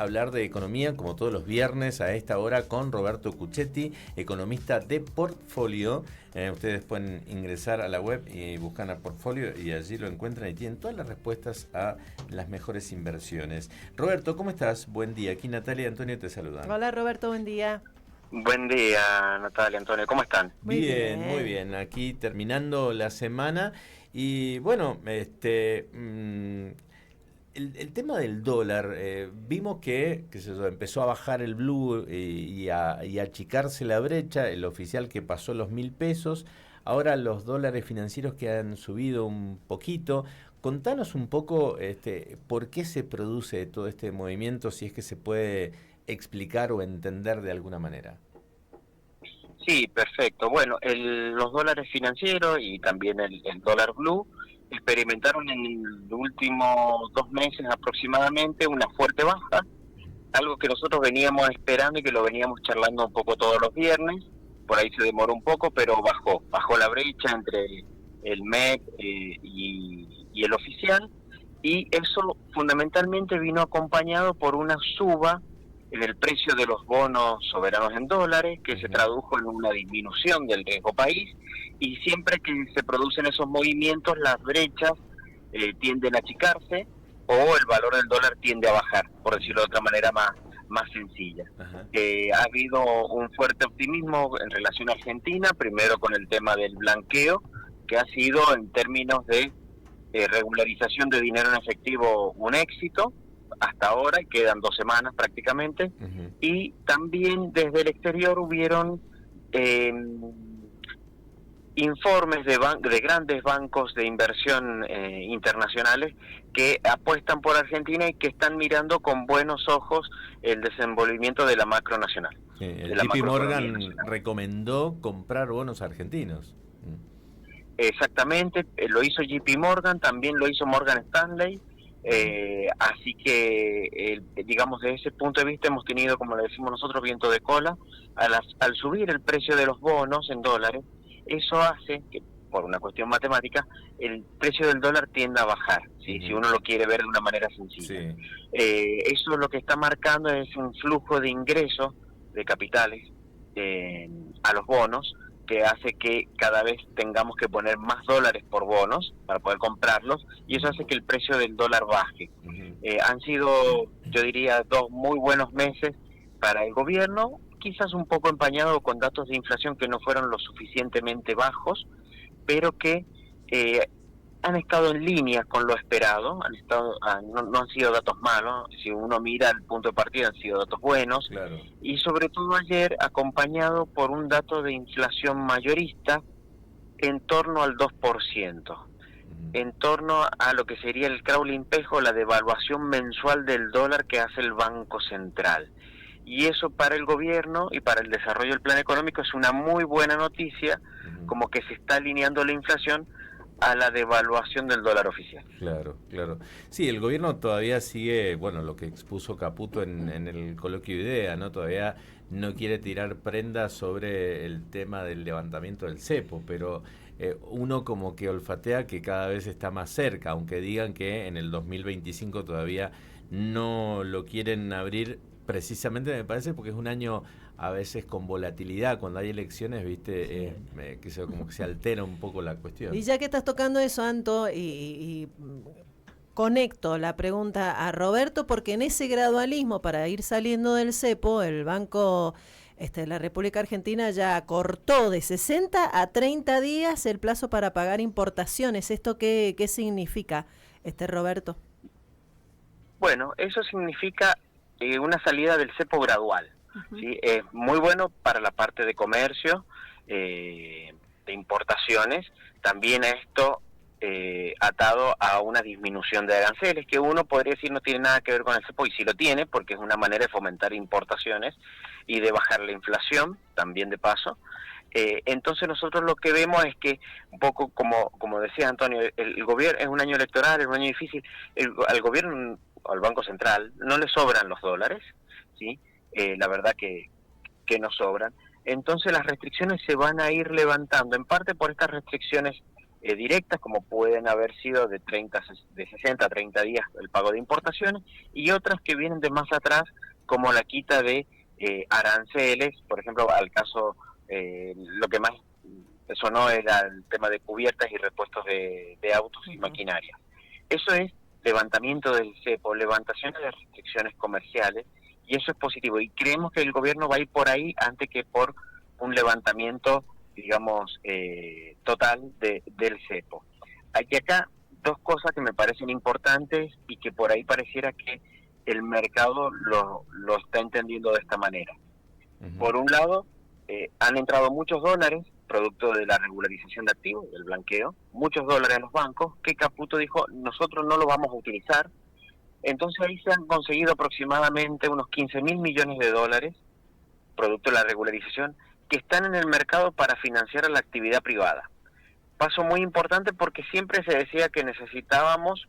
hablar de economía como todos los viernes a esta hora con Roberto Cuchetti, economista de Portfolio. Ustedes pueden ingresar a la web y buscan a Portfolio y allí lo encuentran y tienen todas las respuestas a las mejores inversiones. Roberto, ¿cómo estás? Buen día. Aquí Natalia y Antonio te saludan. Hola Roberto, buen día. Buen día, Natalia, Antonio, ¿cómo están? Bien, muy bien. Aquí terminando la semana y bueno, el tema del dólar, vimos que empezó a bajar el blue y a achicarse la brecha, el oficial que pasó los 1.000 pesos, ahora los dólares financieros que han subido un poquito. Contanos un poco por qué se produce todo este movimiento, si es que se puede explicar o entender de alguna manera. Sí, perfecto. Bueno, los dólares financieros y también el dólar blue experimentaron en los últimos 2 meses aproximadamente una fuerte baja, algo que nosotros veníamos esperando y que lo veníamos charlando un poco todos los viernes. Por ahí se demoró un poco, pero bajó la brecha entre el MEP y el oficial, y eso fundamentalmente vino acompañado por una suba en el precio de los bonos soberanos en dólares, que se tradujo en una disminución del riesgo país, y siempre que se producen esos movimientos, las brechas tienden a achicarse o el valor del dólar tiende a bajar, por decirlo de otra manera más sencilla. Ha habido un fuerte optimismo en relación a Argentina, primero con el tema del blanqueo, que ha sido en términos de regularización de dinero en efectivo un éxito hasta ahora, y quedan 2 semanas prácticamente, y también desde el exterior hubieron informes de grandes bancos de inversión internacionales que apuestan por Argentina y que están mirando con buenos ojos el desenvolvimiento de la macro nacional. El JP Morgan recomendó comprar bonos argentinos. Exactamente, lo hizo JP Morgan, también lo hizo Morgan Stanley. Así que digamos, desde ese punto de vista hemos tenido, como le decimos nosotros, viento de cola. Al subir el precio de los bonos en dólares, eso hace que, por una cuestión matemática, el precio del dólar tienda a bajar, ¿sí? Si uno lo quiere ver de una manera sencilla. Eso lo que está marcando es un flujo de ingresos de capitales a los bonos, que hace que cada vez tengamos que poner más dólares por bonos para poder comprarlos, y eso hace que el precio del dólar baje. Han sido, yo diría, 2 muy buenos meses para el gobierno, quizás un poco empañado con datos de inflación que no fueron lo suficientemente bajos, pero que han estado en línea con lo esperado, no han sido datos malos. Si uno mira el punto de partida, han sido datos buenos, claro. Y sobre todo ayer acompañado por un dato de inflación mayorista en torno al 2%, en torno a lo que sería el crawling pejo, la devaluación mensual del dólar que hace el Banco Central. Y eso para el gobierno y para el desarrollo del plan económico es una muy buena noticia, como que se está alineando la inflación a la devaluación del dólar oficial. Claro, claro. Sí, el gobierno todavía sigue, bueno, lo que expuso Caputo en el coloquio IDEA, ¿no? Todavía no quiere tirar prendas sobre el tema del levantamiento del cepo, pero uno como que olfatea que cada vez está más cerca, aunque digan que en el 2025 todavía no lo quieren abrir, precisamente me parece porque es un año a veces con volatilidad. Cuando hay elecciones, viste, como que se altera un poco la cuestión. Y ya que estás tocando eso, Anto, y conecto la pregunta a Roberto, porque en ese gradualismo para ir saliendo del cepo, el Banco de la República Argentina ya cortó de 60 a 30 días el plazo para pagar importaciones. ¿Esto qué significa, Roberto? Bueno, eso significa una salida del cepo gradual. ¿Sí? Es muy bueno para la parte de comercio, de importaciones. También esto atado a una disminución de aranceles, que uno podría decir no tiene nada que ver con el cepo, y sí lo tiene, porque es una manera de fomentar importaciones y de bajar la inflación, también de paso. Entonces nosotros lo que vemos es que, un poco como decía Antonio, el gobierno es un año electoral, es un año difícil. Al gobierno, al Banco Central, no le sobran los dólares, ¿sí? La verdad que no sobran. Entonces las restricciones se van a ir levantando, en parte por estas restricciones directas, como pueden haber sido de 60 a 30 días el pago de importaciones, y otras que vienen de más atrás, como la quita de aranceles, por ejemplo, al caso, lo que más sonó era el tema de cubiertas y repuestos de autos y maquinaria. Eso es levantamiento del cepo, levantación de las restricciones comerciales, y eso es positivo, y creemos que el gobierno va a ir por ahí antes que por un levantamiento, digamos, total del cepo. Hay acá dos cosas que me parecen importantes y que por ahí pareciera que el mercado lo está entendiendo de esta manera. Por un lado, han entrado muchos dólares, producto de la regularización de activos, del blanqueo, muchos dólares a los bancos, que Caputo dijo, nosotros no lo vamos a utilizar. Entonces ahí se han conseguido aproximadamente unos 15.000 millones de dólares, producto de la regularización, que están en el mercado para financiar a la actividad privada. Paso muy importante porque siempre se decía que necesitábamos,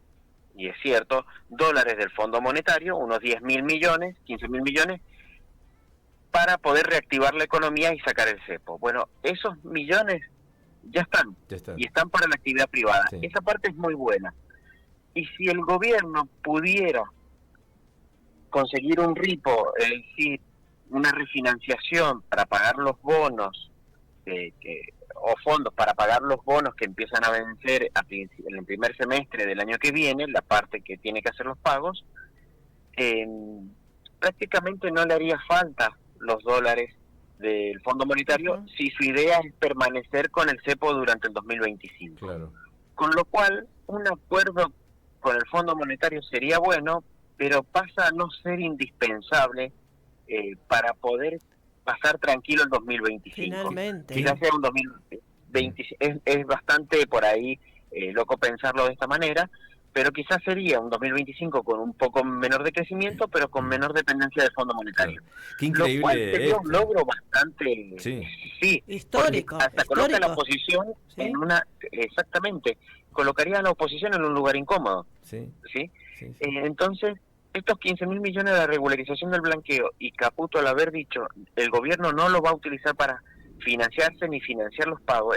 y es cierto, dólares del Fondo Monetario, unos 10.000 millones, 15.000 millones, para poder reactivar la economía y sacar el cepo. Bueno, esos millones ya están. Y están para la actividad privada. Sí. Esa parte es muy buena. Y si el gobierno pudiera conseguir un RIPO, es decir, una refinanciación para pagar los bonos o fondos para pagar los bonos que empiezan a vencer en el primer semestre del año que viene, la parte que tiene que hacer los pagos, prácticamente no le haría falta los dólares del Fondo Monetario si su idea es permanecer con el cepo durante el 2025. Claro. Con lo cual, un acuerdo con el Fondo Monetario sería bueno, pero pasa a no ser indispensable para poder pasar tranquilo el 2025. Finalmente. Quizás sea un 2020, es bastante por ahí loco pensarlo de esta manera, pero quizás sería un 2025 con un poco menor de crecimiento, pero con menor dependencia del Fondo Monetario. Qué increíble. Lo cual sería un logro bastante histórico. Hasta coloca a la oposición en una, exactamente, colocaría a la oposición en un lugar incómodo. ¿sí? Entonces, estos 15.000 millones de regularización del blanqueo, y Caputo al haber dicho, el gobierno no lo va a utilizar para financiarse ni financiar los pagos,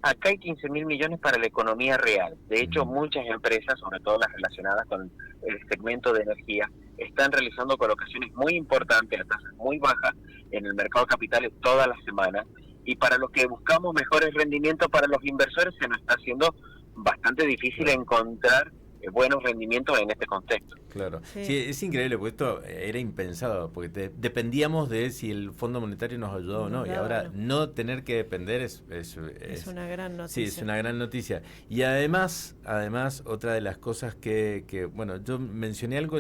acá hay 15.000 millones para la economía real. De hecho, muchas empresas, sobre todo las relacionadas con el segmento de energía, están realizando colocaciones muy importantes a tasas muy bajas en el mercado de capitales todas las semanas, y para los que buscamos mejores rendimientos para los inversores se nos está haciendo bastante difícil encontrar buenos rendimientos en este contexto. Claro, sí, es increíble porque esto era impensado, porque dependíamos de si el Fondo Monetario nos ayudó o no, y ahora no tener que depender es una gran noticia. Sí, es una gran noticia. Y además otra de las cosas que bueno, yo mencioné algo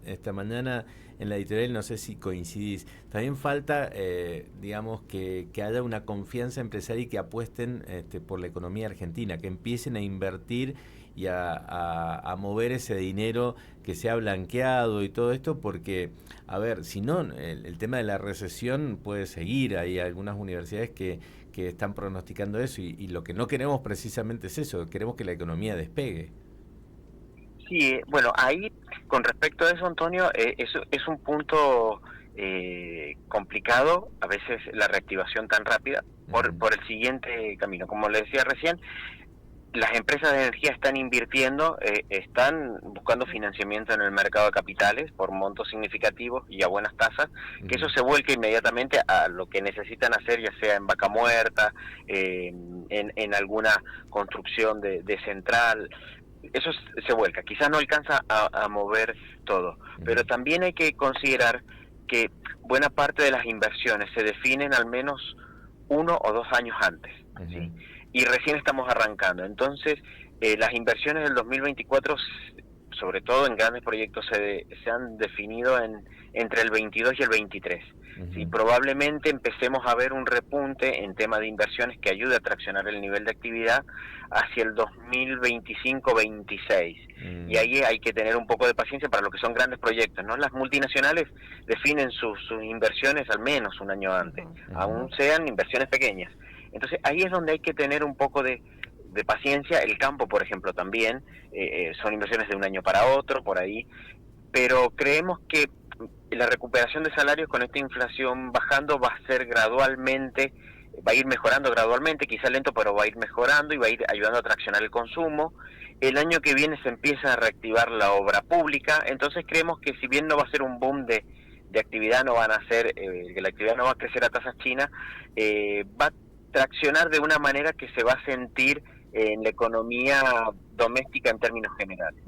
esta mañana en la editorial, no sé si coincidís, también falta, digamos, que haya una confianza empresaria y que apuesten por la economía argentina, que empiecen a invertir y a mover ese dinero que se ha blanqueado y todo esto, porque, a ver, si no, el tema de la recesión puede seguir. Hay algunas universidades que están pronosticando eso, y lo que no queremos precisamente es eso, queremos que la economía despegue. Sí, bueno, ahí, con respecto a eso, Antonio, es un punto complicado, a veces la reactivación tan rápida, por el siguiente camino. Como le decía recién, las empresas de energía están invirtiendo, están buscando financiamiento en el mercado de capitales por montos significativos y a buenas tasas, que eso se vuelca inmediatamente a lo que necesitan hacer, ya sea en Vaca Muerta, en alguna construcción de central. Eso se vuelca, quizás no alcanza a mover todo, pero también hay que considerar que buena parte de las inversiones se definen al menos 1 o 2 años antes, ¿sí? Y recién estamos arrancando. Entonces, las inversiones del 2024, sobre todo en grandes proyectos, se han definido entre el 22 y el 23. ¿Sí? Probablemente empecemos a ver un repunte en tema de inversiones que ayude a traccionar el nivel de actividad hacia el 2025-26. Y ahí hay que tener un poco de paciencia para lo que son grandes proyectos, ¿no? Las multinacionales definen sus inversiones al menos un año antes, aún sean inversiones pequeñas. Entonces ahí es donde hay que tener un poco de paciencia. El campo, por ejemplo, también son inversiones de un año para otro, por ahí, pero creemos que la recuperación de salarios con esta inflación bajando va a ser gradualmente va a ir mejorando gradualmente, quizá lento, pero va a ir mejorando y va a ir ayudando a traccionar el consumo. El año que viene se empieza a reactivar la obra pública, entonces creemos que si bien no va a ser un boom de actividad, no van a ser, que la actividad no va a crecer a tasas chinas, va a traccionar de una manera que se va a sentir en la economía doméstica en términos generales.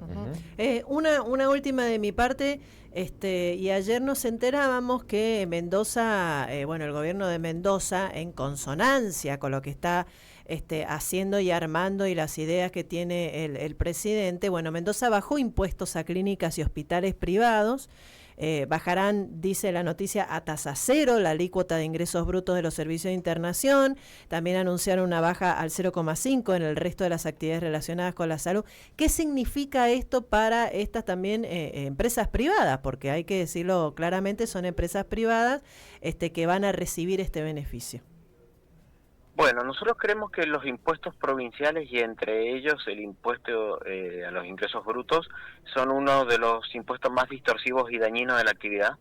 Una última de mi parte, y ayer nos enterábamos que Mendoza, el gobierno de Mendoza, en consonancia con lo que está haciendo y armando y las ideas que tiene el presidente, Mendoza bajó impuestos a clínicas y hospitales privados. Bajarán, dice la noticia, a tasa cero la alícuota de ingresos brutos de los servicios de internación. También anunciaron una baja al 0,5 en el resto de las actividades relacionadas con la salud. ¿Qué significa esto para estas también empresas privadas? Porque hay que decirlo claramente, son empresas privadas que van a recibir este beneficio. Bueno, nosotros creemos que los impuestos provinciales y entre ellos el impuesto a los ingresos brutos son uno de los impuestos más distorsivos y dañinos de la actividad,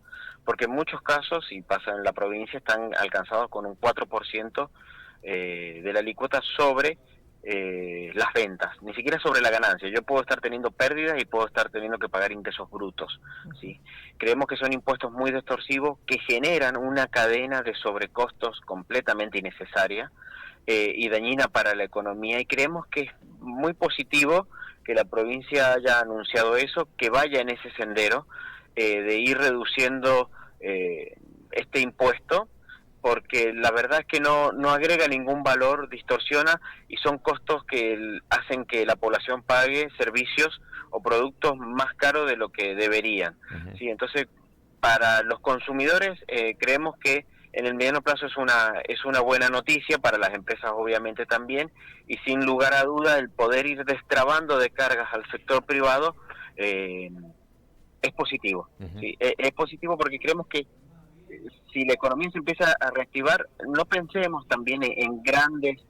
porque en muchos casos, y pasa en la provincia, están alcanzados con un 4% de la alícuota sobre las ventas, ni siquiera sobre la ganancia. Yo puedo estar teniendo pérdidas y puedo estar teniendo que pagar ingresos brutos, ¿sí? Creemos que son impuestos muy distorsivos que generan una cadena de sobrecostos completamente innecesaria y dañina para la economía, y creemos que es muy positivo que la provincia haya anunciado eso, que vaya en ese sendero de ir reduciendo este impuesto, porque la verdad es que no agrega ningún valor, distorsiona, y son costos que hacen que la población pague servicios o productos más caros de lo que deberían. Uh-huh. ¿Sí? Entonces, para los consumidores creemos que en el mediano plazo es una buena noticia, para las empresas obviamente también, y sin lugar a duda el poder ir destrabando de cargas al sector privado es positivo. Uh-huh. ¿Sí? Es positivo porque creemos que si la economía se empieza a reactivar, no pensemos también en grandes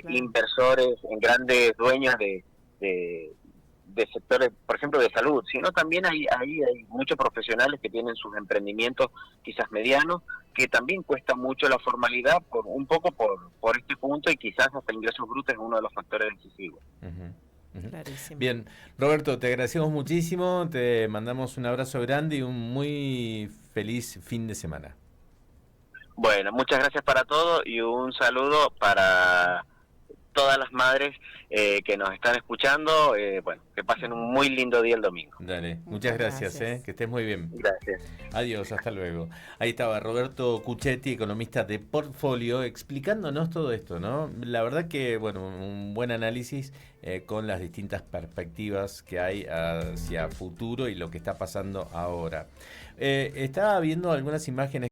inversores, en grandes dueños de sectores, por ejemplo, de salud, sino también hay muchos profesionales que tienen sus emprendimientos quizás medianos, que también cuesta mucho la formalidad un poco por este punto, y quizás hasta ingresos brutos es uno de los factores decisivos. Uh-huh. Clarísimo. Bien, Roberto, te agradecemos muchísimo, te mandamos un abrazo grande y un muy feliz fin de semana. Bueno, muchas gracias para todos y un saludo para todas las madres que nos están escuchando. Que pasen un muy lindo día el domingo. Dale, muchas gracias. Que estés muy bien. Gracias. Adiós, hasta luego. Ahí estaba Roberto Cuchetti, economista de Portfolio, explicándonos todo esto, ¿no? La verdad que, un buen análisis con las distintas perspectivas que hay hacia futuro y lo que está pasando ahora. Estaba viendo algunas imágenes